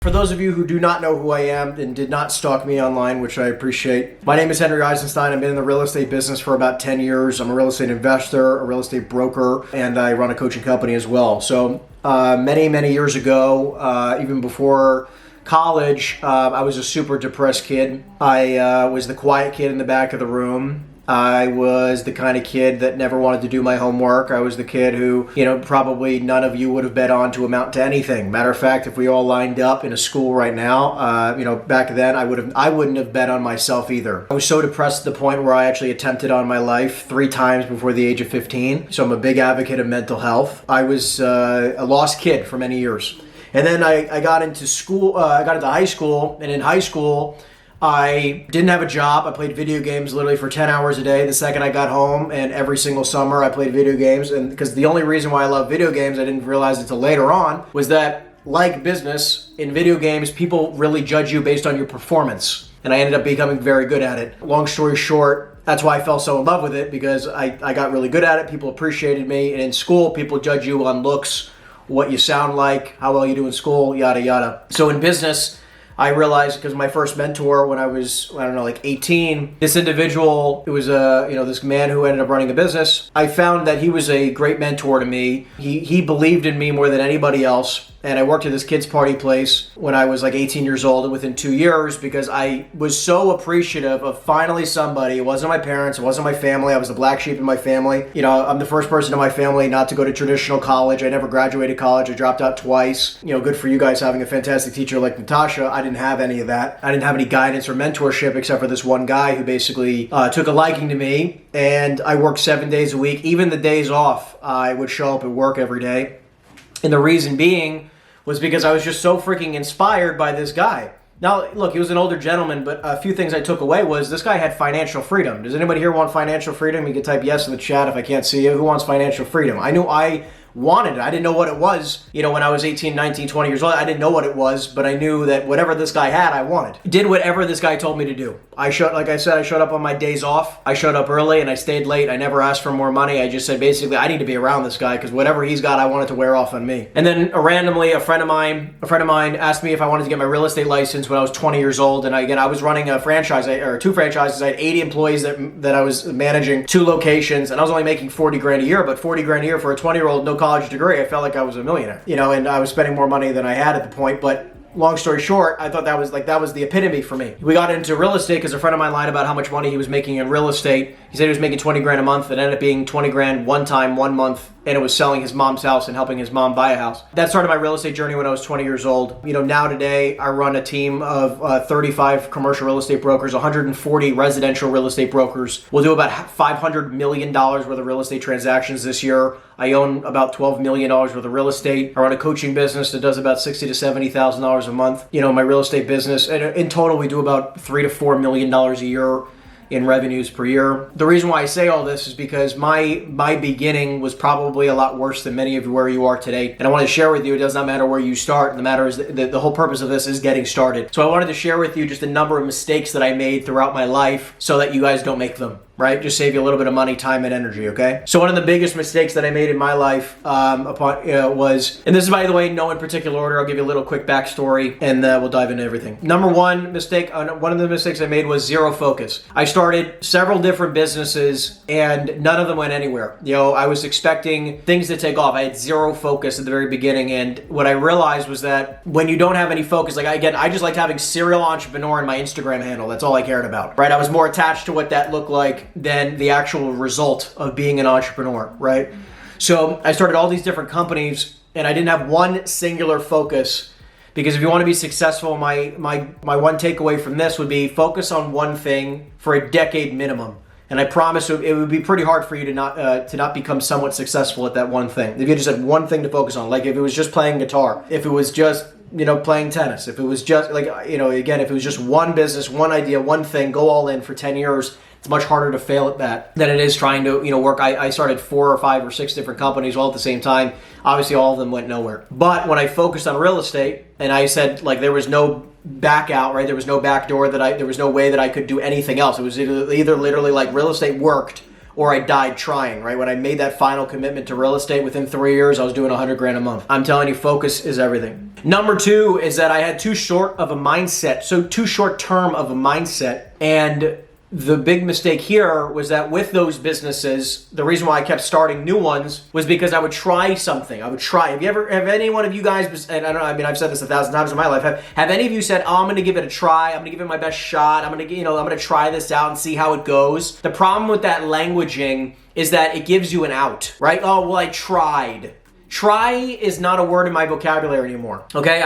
For those of you who do not know who I am and did not stalk me online, which I appreciate, my name is Henry Eisenstein. I've been in the real estate business for about 10 years. I'm a real estate investor, a real estate broker, and I run a coaching company as well. So many years ago, even before college, I was a super depressed kid. I was the quiet kid in the back of the room. I was the kind of kid that never wanted to do my homework. I was the kid who, probably none of you would have bet on to amount to anything. Matter of fact, if we all lined up in a school right now, back then I wouldn't have bet on myself either. I was so depressed to the point where I actually attempted on my life 3 times before the age of 15. So I'm a big advocate of mental health. I was a lost kid for many years. And then I got into school, I got into high school, and in high school, I didn't have a job. I played video games literally for 10 hours a day the second I got home, and every single summer I played video games. And because the only reason why I love video games, I didn't realize until later on, was that like business, in video games, people really judge you based on your performance. And I ended up becoming very good at it. Long story short, that's why I fell so in love with it, because I got really good at it. People appreciated me. And in school, people judge you on looks, what you sound like, how well you do in school, yada, yada. So in business, I realized, because my first mentor when I was, 18, this individual, it was this man who ended up running a business. I found that he was a great mentor to me. He believed in me more than anybody else. And I worked at this kid's party place when I was 18 years old, and within 2 years, because I was so appreciative of finally somebody. It wasn't my parents, it wasn't my family. I was the black sheep in my family. I'm the first person in my family not to go to traditional college. I never graduated college. I dropped out twice. Good for you guys having a fantastic teacher like Natasha. I didn't have any of that. I didn't have any guidance or mentorship except for this one guy who basically took a liking to me. And I worked 7 days a week. Even the days off, I would show up at work every day. And the reason being was because I was just so freaking inspired by this guy. Now, look, he was an older gentleman, but a few things I took away was this guy had financial freedom. Does anybody here want financial freedom? You can type yes in the chat if I can't see you. Who wants financial freedom? I knew I wanted it. I didn't know what it was. When I was 18, 19, 20 years old, I didn't know what it was, but I knew that whatever this guy had, I wanted. Did whatever this guy told me to do. Like I said, I showed up on my days off. I showed up early and I stayed late. I never asked for more money. I just said, basically, I need to be around this guy because whatever he's got, I want it to wear off on me. And then randomly, a friend of mine asked me if I wanted to get my real estate license when I was 20 years old. And I was running a franchise, or 2 franchises. I had 80 employees that I was managing, 2 locations, and I was only making 40 grand a year, but 40 grand a year for a 20-year-old, no college degree, I felt like I was a millionaire, and I was spending more money than I had at the point. But long story short, I thought that was the epitome for me. We got into real estate because a friend of mine lied about how much money he was making in real estate. He said he was making 20 grand a month. It ended up being 20 grand one time, 1 month, and it was selling his mom's house and helping his mom buy a house. That started my real estate journey when I was 20 years old. Now today I run a team of 35 commercial real estate brokers, 140 residential real estate brokers. We'll do about $500 million worth of real estate transactions this year. I own about $12 million worth of real estate. I run a coaching business that does about $60,000 to $70,000 a month. My real estate business, and in total we do about $3 to $4 million a year in revenues per year. The reason why I say all this is because my beginning was probably a lot worse than many of you where you are today. And I want to share with you, it does not matter where you start. The matter is the whole purpose of this is getting started. So I wanted to share with you just a number of mistakes that I made throughout my life so that you guys don't make them. Right? Just save you a little bit of money, time, and energy, okay? So one of the biggest mistakes that I made in my life was, and this is, by the way, no in particular order. I'll give you a little quick backstory, and we'll dive into everything. Number one mistake, one of the mistakes I made was zero focus. I started several different businesses, and none of them went anywhere. I was expecting things to take off. I had zero focus at the very beginning, and what I realized was that when you don't have any focus, I just liked having serial entrepreneur in my Instagram handle. That's all I cared about, right? I was more attached to what that looked like than the actual result of being an entrepreneur, right? So I started all these different companies and I didn't have one singular focus, because if you want to be successful, my one takeaway from this would be focus on one thing for a decade minimum. And I promise it would be pretty hard for you to not become somewhat successful at that one thing. If you just had one thing to focus on, like if it was just playing guitar, if it was just playing tennis, if it was just if it was just one business, one idea, one thing, go all in for 10 years, it's much harder to fail at that than it is trying to, work. I started 4 or 5 or 6 different companies all at the same time. Obviously, all of them went nowhere. But when I focused on real estate, and I said, there was no back out, right? There was no back door there was no way that I could do anything else. It was either literally real estate worked or I died trying, right? When I made that final commitment to real estate, within 3 years, I was doing 100 grand a month. I'm telling you, focus is everything. Number two is that I had too short of a mindset, so too short term of a mindset. And the big mistake here was that with those businesses, the reason why I kept starting new ones was because I would try something. I would try. Have any one of you guys, and I don't know, I mean, I've said this 1,000 times in my life, have any of you said, oh, I'm going to give it a try. I'm going to give it my best shot. I'm going to try this out and see how it goes. The problem with that languaging is that it gives you an out, right? Oh, well, I tried. Try is not a word in my vocabulary anymore. Okay,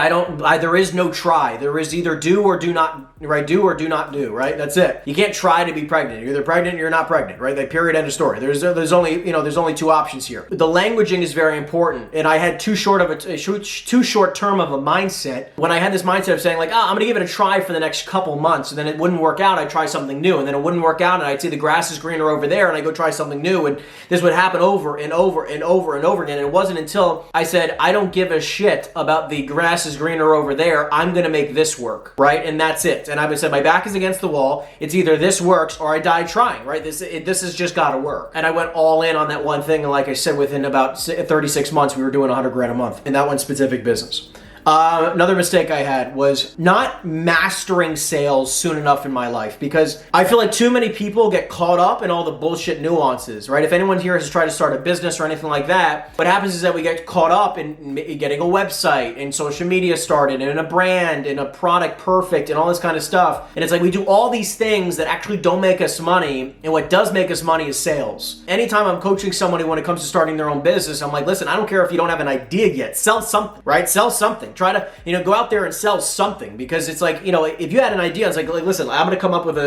there is no try. There is either do or do not, right? Do or do not do, right? That's it. You can't try to be pregnant. You're either pregnant or you're not pregnant, right? That period, end of story. There's only two options here. The languaging is very important, and I had too short term of a mindset. When I had this mindset of saying like, I'm gonna give it a try for the next couple months, and then it wouldn't work out, I'd try something new, and then it wouldn't work out, and I'd see the grass is greener over there, and I go try something new, and this would happen over and over and over and over again. And it wasn't until I said, I don't give a shit about the grass is greener over there. I'm going to make this work, right? And that's it. And I would say my back is against the wall. It's either this works or I die trying, right? This has just got to work. And I went all in on that one thing. And like I said, within about 36 months, we were doing 100 grand a month in that one specific business. Another mistake I had was not mastering sales soon enough in my life, because I feel like too many people get caught up in all the bullshit nuances, right? If anyone here has tried to start a business or anything like that, what happens is that we get caught up in getting a website and social media started and a brand and a product perfect and all this kind of stuff. And it's like we do all these things that actually don't make us money, and what does make us money is sales. Anytime I'm coaching somebody when it comes to starting their own business, I'm like, listen, I don't care if you don't have an idea yet. Sell something, right? Sell something. Try to, go out there and sell something, because it's like, if you had an idea, it's like listen, I'm going to come up with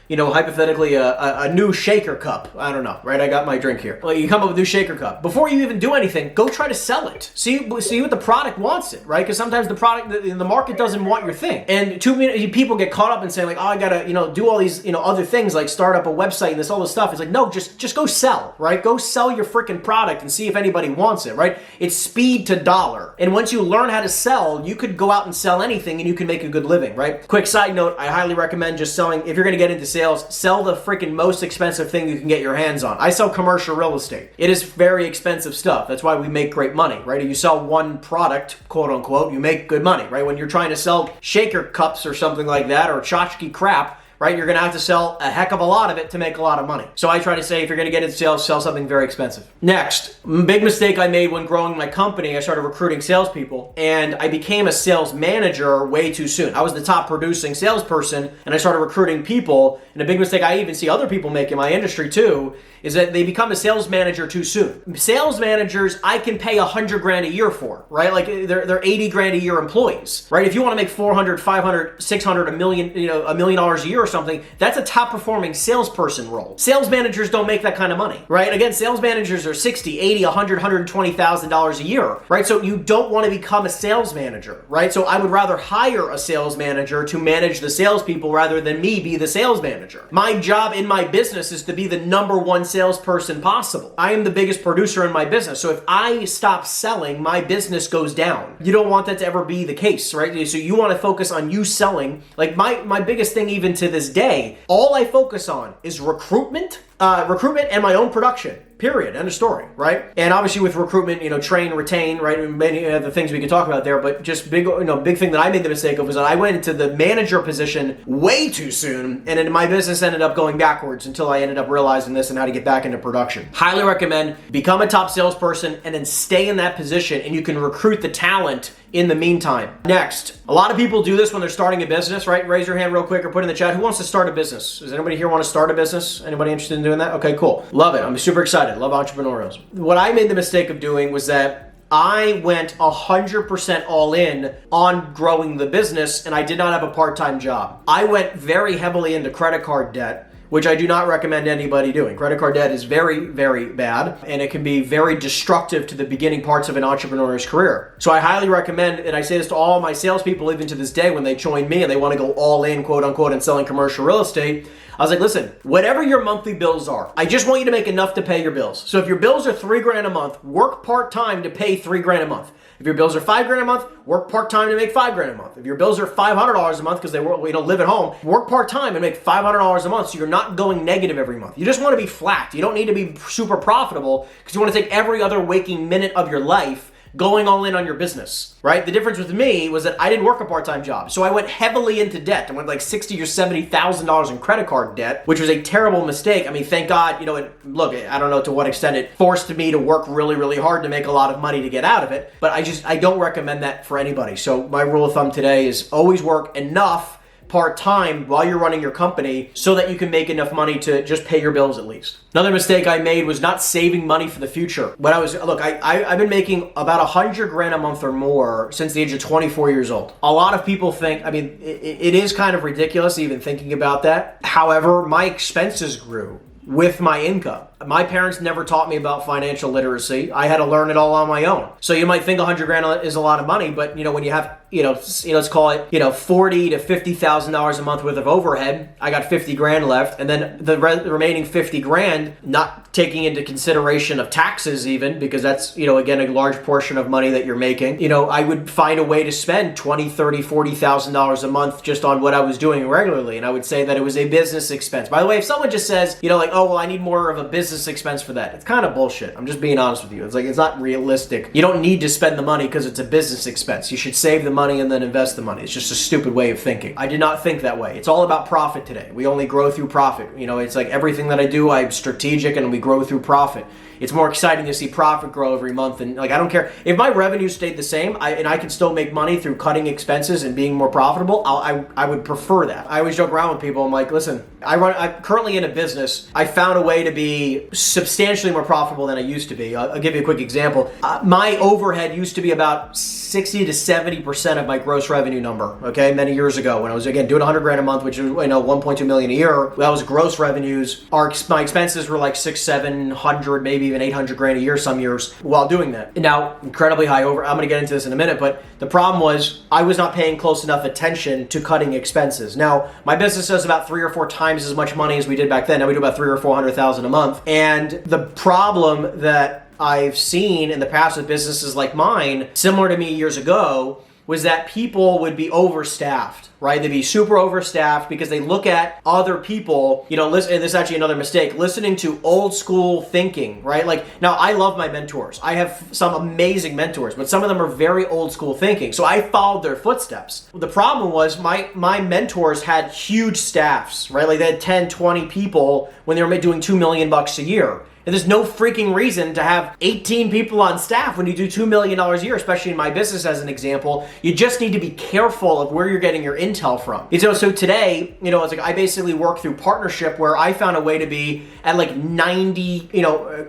hypothetically a new shaker cup. I don't know, right? I got my drink here. Well, you come up with a new shaker cup. Before you even do anything, go try to sell it. See what the product wants it, right? Because sometimes the market doesn't want your thing. And too many people get caught up in saying like, oh, I got to, do all these, other things like start up a website and all this stuff. It's like, no, just go sell, right? Go sell your freaking product and see if anybody wants it, right? It's speed to dollar. And once you learn how to sell, you could go out and sell anything and you can make a good living, right? Quick side note, I highly recommend just selling, if you're going to get into sales, sell the freaking most expensive thing you can get your hands on. I sell commercial real estate. It is very expensive stuff. That's why we make great money, right? If you sell one product, quote unquote, you make good money, right? When you're trying to sell shaker cups or something like that, or tchotchke crap, right? You're going to have to sell a heck of a lot of it to make a lot of money. So I try to say, if you're going to get into sales, sell something very expensive. Next, big mistake I made when growing my company, I started recruiting salespeople, and I became a sales manager way too soon. I was the top producing salesperson, and I started recruiting people. And a big mistake I even see other people make in my industry too is that they become a sales manager too soon. Sales managers, I can pay 100 grand a year for, right? Like they're 80 grand a year employees, right? If you want to make 400, 500, 600, $1 million, $1 million a year or something, that's a top performing salesperson role. Sales managers don't make that kind of money, right? Again, sales managers are 60, 80, 100, $120,000 a year, right? So you don't want to become a sales manager, right? So I would rather hire a sales manager to manage the salespeople rather than me be the sales manager. My job in my business is to be the number one salesperson possible. I am the biggest producer in my business. So if I stop selling, my business goes down. You don't want that to ever be the case, right? So you want to focus on you selling. Like my biggest thing even to this day, all I focus on is recruitment and my own production. Period. End of story, right? And obviously with recruitment, train, retain, right? And many other things we could talk about there, but just big thing that I made the mistake of was that I went into the manager position way too soon, and then my business ended up going backwards until I ended up realizing this and how to get back into production. Highly recommend become a top salesperson and then stay in that position, and you can recruit the talent in the meantime. Next, a lot of people do this when they're starting a business, right? Raise your hand real quick or put in the chat. Who wants to start a business? Does anybody here want to start a business? Anybody interested in doing that? Okay, cool. Love it. I'm super excited. Love entrepreneurialism. What I made the mistake of doing was that I went 100% all in on growing the business, and I did not have a part-time job. I went very heavily into credit card debt, which I do not recommend anybody doing. Credit card debt is very, very bad, and it can be very destructive to the beginning parts of an entrepreneur's career. So I highly recommend, and I say this to all my salespeople even to this day when they join me and they want to go all in, quote unquote, in selling commercial real estate, I was like, listen, whatever your monthly bills are, I just want you to make enough to pay your bills. So if your bills are $3 grand a month, work part-time to pay $3 grand a month. If your bills are $5 grand a month, work part-time to make $5 grand a month. If your bills are $500 a month because they live at home, work part-time and make $500 a month so you're not going negative every month. You just want to be flat. You don't need to be super profitable because you want to take every other waking minute of your life going all in on your business, right? The difference with me was that I didn't work a part-time job. So I went heavily into debt. I went like $60,000 or $70,000 in credit card debt, which was a terrible mistake. I mean, thank God, look, I don't know to what extent it forced me to work really, really hard to make a lot of money to get out of it. But I don't recommend that for anybody. So my rule of thumb today is always work enough part-time while you're running your company so that you can make enough money to just pay your bills at least. Another mistake I made was not saving money for the future. I've been making about 100 grand a month or more since the age of 24 years old. A lot of people think, it is kind of ridiculous even thinking about that. However, my expenses grew with my income. My parents never taught me about financial literacy. I had to learn it all on my own. So you might think 100 grand is a lot of money, but when you have, let's call it, $40,000 to $50,000 a month worth of overhead, I got 50 grand left. And then the remaining 50 grand, not taking into consideration of taxes even, because that's, again, a large portion of money that you're making. I would find a way to spend $20,000, $30,000, $40,000 a month just on what I was doing regularly. And I would say that it was a business expense. By the way, if someone just says, oh, well, I need more of a business expense for that, it's kind of bullshit. I'm just being honest with you. It's not realistic. You don't need to spend the money because it's a business expense. You should save the money and then invest the money. It's just a stupid way of thinking. I did not think that way. It's all about profit today. We only grow through profit. It's like everything that I do, I'm strategic and we grow through profit. It's more exciting to see profit grow every month. And I don't care if my revenue stayed the same and I can still make money through cutting expenses and being more profitable. I would prefer that. I always joke around with people. I'm like, listen, I'm currently in a business. I found a way to be substantially more profitable than I used to be. I'll give you a quick example. My overhead used to be about 60 to 70% of my gross revenue number, okay, many years ago when I was, again, doing 100 grand a month, which is, 1.2 million a year. That was gross revenues. My expenses were like 700, maybe even 800 grand a year some years while doing that. Now, incredibly high over. I'm going to get into this in a minute, but the problem was I was not paying close enough attention to cutting expenses. Now, my business does about 3 or 4 times as much money as we did back then. Now we do about 300,000 or 400,000 a month. And the problem that I've seen in the past with businesses like mine, similar to me years ago, was that people would be overstaffed, right? They'd be super overstaffed because they look at other people, listen, and this is actually another mistake, listening to old school thinking, right? Now I love my mentors. I have some amazing mentors, but some of them are very old school thinking. So I followed their footsteps. The problem was my mentors had huge staffs, right? Like they had 10, 20 people when they were doing $2 million a year. And there's no freaking reason to have 18 people on staff when you do $2 million a year, especially in my business as an example. You just need to be careful of where you're getting your intel from. So today, it's like I basically work through partnership where I found a way to be at like 90,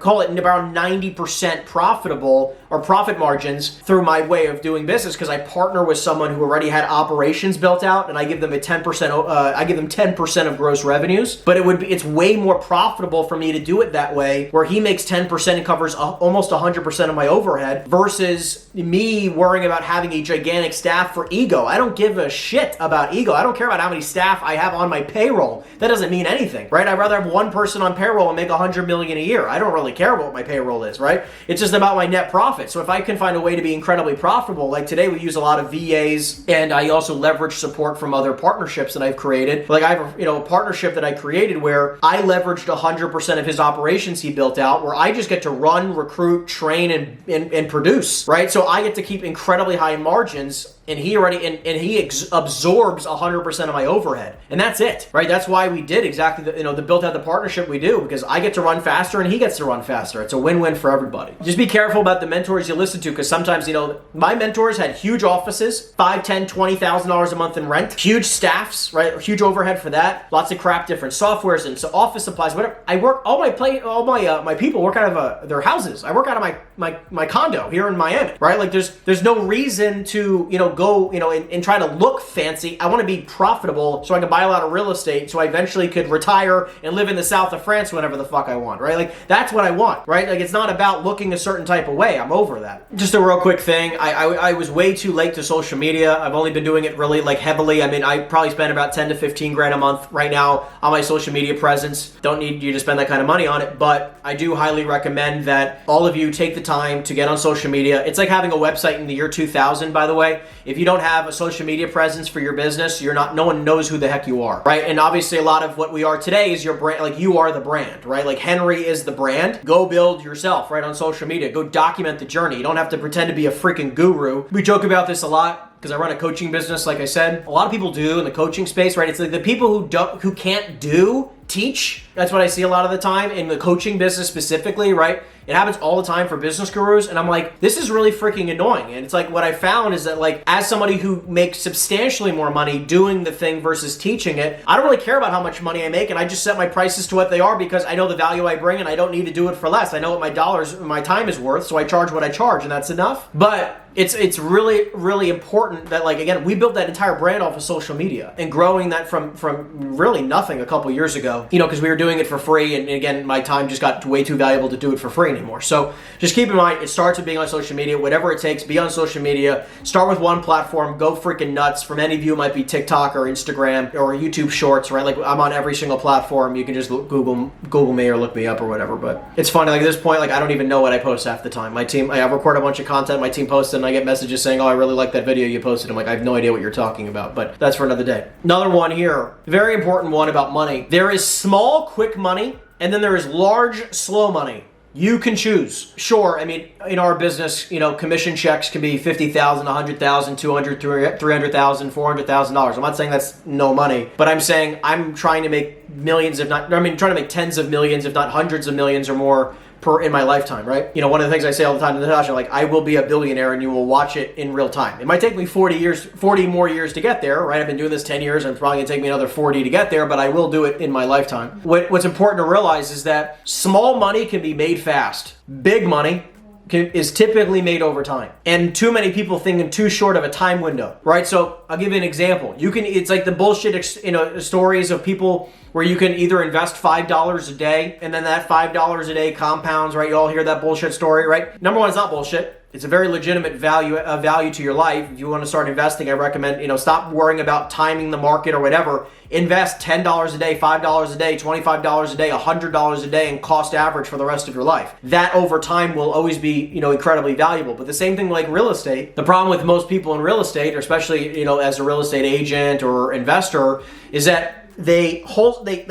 call it around 90% profitable or profit margins through my way of doing business because I partner with someone who already had operations built out and I give them 10% of gross revenues. But it's way more profitable for me to do it that way, where he makes 10% and covers almost 100% of my overhead versus me worrying about having a gigantic staff for ego. I don't give a shit about ego. I don't care about how many staff I have on my payroll. That doesn't mean anything, right? I'd rather have one person on payroll and make $100 million a year. I don't really care about what my payroll is, right? It's just about my net profit. So if I can find a way to be incredibly profitable, like today we use a lot of VAs and I also leverage support from other partnerships that I've created. Like I have a partnership that I created where I leveraged 100% of his operations he built out, where I just get to run, recruit, train, and produce, right? So I get to keep incredibly high margins and he absorbs 100% of my overhead. And that's it, right? That's why we did exactly the built out the partnership we do, because I get to run faster and he gets to run faster. It's a win-win for everybody. Just be careful about the mentors you listen to, because sometimes, my mentors had huge offices, $5,000, $10,000, $20,000 a month in rent, huge staffs, right? Huge overhead for that, lots of crap, different softwares and so office supplies, whatever. I work, all my people work out of their houses. I work out of my condo here in Miami, right? Like there's no reason to, go, and try to look fancy. I want to be profitable so I can buy a lot of real estate so I eventually could retire and live in the south of France whenever the fuck I want, right? Like that's what I want, right? Like it's not about looking a certain type of way. I'm over that. Just a real quick thing. I was way too late to social media. I've only been doing it really heavily. I probably spend about 10 to 15 grand a month right now on my social media presence. Don't need you to spend that kind of money on it, but I do highly recommend that all of you take the time to get on social media. It's like having a website in the year 2000, by the way. if you don't have a social media presence for your business, no one knows who the heck you are, right? And obviously a lot of what we are today is your brand, like you are the brand, right? Like Henry is the brand. Go build yourself, right, on social media. Go document the journey. You don't have to pretend to be a freaking guru. We joke about this a lot because I run a coaching business, like I said. A lot of people do in the coaching space, right? It's like the people who can't teach. That's what I see a lot of the time in the coaching business specifically, right? It happens all the time for business gurus, and I'm like, this is really freaking annoying. And it's like, what I found is that, like, as somebody who makes substantially more money doing the thing versus teaching it, I don't really care about how much money I make, and I just set my prices to what they are because I know the value I bring, and I don't need to do it for less. I know what my time is worth, so I charge what I charge, and that's enough. But it's really, really important that, like, again, we built that entire brand off of social media and growing that from really nothing a couple years ago, because we were doing it for free, and again, my time just got way too valuable to do it for free anymore. So just keep in mind, it starts with being on social media. Whatever it takes, be on social media. Start with one platform. Go freaking nuts. For many of you, it might be TikTok or Instagram or YouTube Shorts, right? Like, I'm on every single platform. You can just Google me or look me up or whatever. But it's funny. Like, at this point, like, I don't even know what I post half the time. My team, I record a bunch of content. My team posts it, and I get messages saying, "Oh, I really like that video you posted." I'm like, I have no idea what you're talking about. But that's for another day. Another one here, very important one about money. There is small, quick money, and then there is large, slow money. You can choose. Sure, I mean, in our business, commission checks can be $50,000, $100,000, $200,000, $300,000, $400,000. I'm not saying that's no money, but I'm saying I'm trying to make millions, trying to make tens of millions, if not hundreds of millions or more in my lifetime, right? One of the things I say all the time to Natasha, like, I will be a billionaire and you will watch it in real time. It might take me 40 more years to get there, right? I've been doing this 10 years and it's probably gonna take me another 40 to get there, but I will do it in my lifetime. What's important to realize is that small money can be made fast. Big money is typically made over time. And too many people think in too short of a time window, right? So I'll give you an example. It's like the bullshit, stories of people where you can either invest $5 a day and then that $5 a day compounds, right? You all hear that bullshit story, right? Number one, it's not bullshit. It's a very legitimate value to your life. If you want to start investing, I recommend, stop worrying about timing the market or whatever. Invest $10 a day, $5 a day, $25 a day, $100 a day, and cost average for the rest of your life. That over time will always be, incredibly valuable. But the same thing like real estate. The problem with most people in real estate, or especially, as a real estate agent or investor, is that they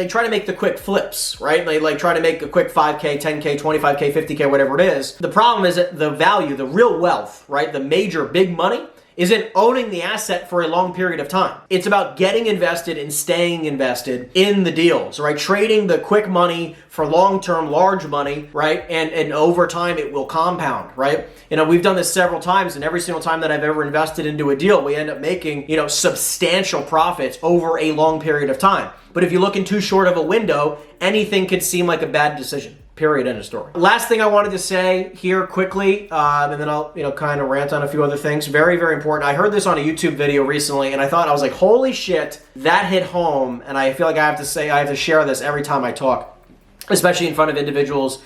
try to make the quick flips, right? They try to make a quick 5K, 10K, 25K, 50K, whatever it is. The problem is that the value, the real wealth, right? The major big money is in owning the asset for a long period of time. It's about getting invested and staying invested in the deals, right? Trading the quick money for long-term large money, right? And over time it will compound, right? We've done this several times, and every single time that I've ever invested into a deal, we end up making, substantial profits over a long period of time. But if you look in too short of a window, anything could seem like a bad decision. Period. End of story. Last thing I wanted to say here quickly, and then I'll kind of rant on a few other things. Very, very important. I heard this on a YouTube video recently, and I was like, holy shit, that hit home. And I feel like I have to share this every time I talk, especially in front of individuals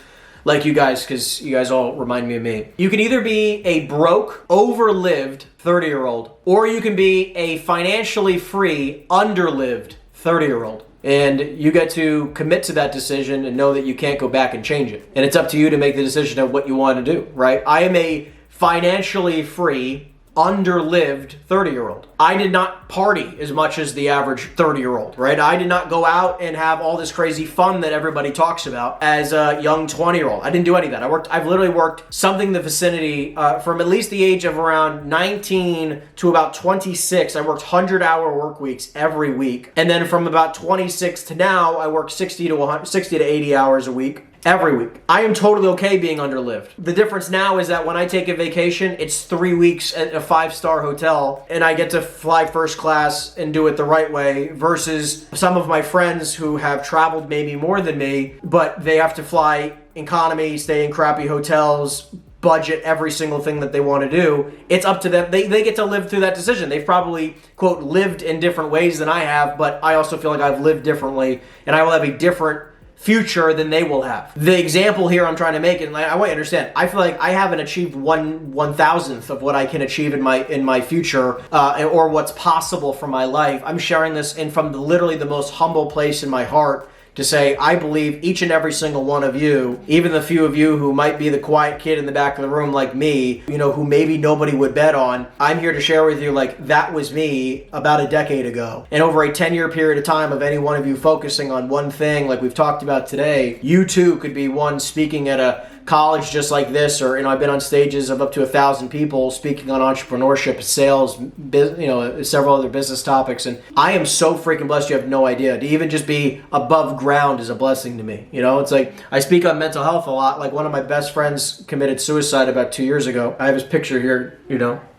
like you guys, because you guys all remind me of me. You can either be a broke, overlived 30-year-old, or you can be a financially free, underlived 30-year-old. And you get to commit to that decision and know that you can't go back and change it. And it's up to you to make the decision of what you want to do, right? I am a financially free, underlived 30-year-old. I did not party as much as the average 30-year-old, right? I did not go out and have all this crazy fun that everybody talks about as a young 20-year-old. I didn't do any of that. I've literally worked something in the vicinity from at least the age of around 19 to about 26. I worked 100-hour work weeks every week. And then from about 26 to now, I work 60 to 80 hours a week. Every week. I am totally okay being underlived. The difference now is that when I take a vacation, it's 3 weeks at a 5-star hotel and I get to fly first class and do it the right way versus some of my friends who have traveled maybe more than me, but they have to fly economy, stay in crappy hotels, budget every single thing that they want to do. It's up to them. They get to live through that decision. They've probably, quote, lived in different ways than I have, but I also feel like I've lived differently and I will have a different future than they will have. The example here I'm trying to make, and I want you to understand, I feel like I haven't achieved 1/1000th of what I can achieve in my future, or what's possible for my life. I'm sharing this from literally the most humble place in my heart to say, I believe each and every single one of you, even the few of you who might be the quiet kid in the back of the room like me, who maybe nobody would bet on, I'm here to share with you, like, that was me about a decade ago. And over a 10-year period of time of any one of you focusing on one thing, like we've talked about today, you too could be one speaking at a college just like this, or I've been on stages of up to 1,000 people speaking on entrepreneurship, sales, several other business topics, and I am so freaking blessed. You have no idea. To even just be above ground is a blessing to me. It's like I speak on mental health a lot. Like one of my best friends committed suicide about 2 years ago. I have his picture here.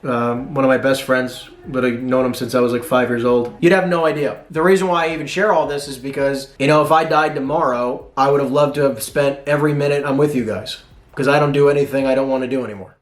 One of my best friends, but I've known him since I was like 5 years old. You'd have no idea. The reason why I even share all this is because, if I died tomorrow, I would have loved to have spent every minute I'm with you guys, because I don't do anything I don't want to do anymore.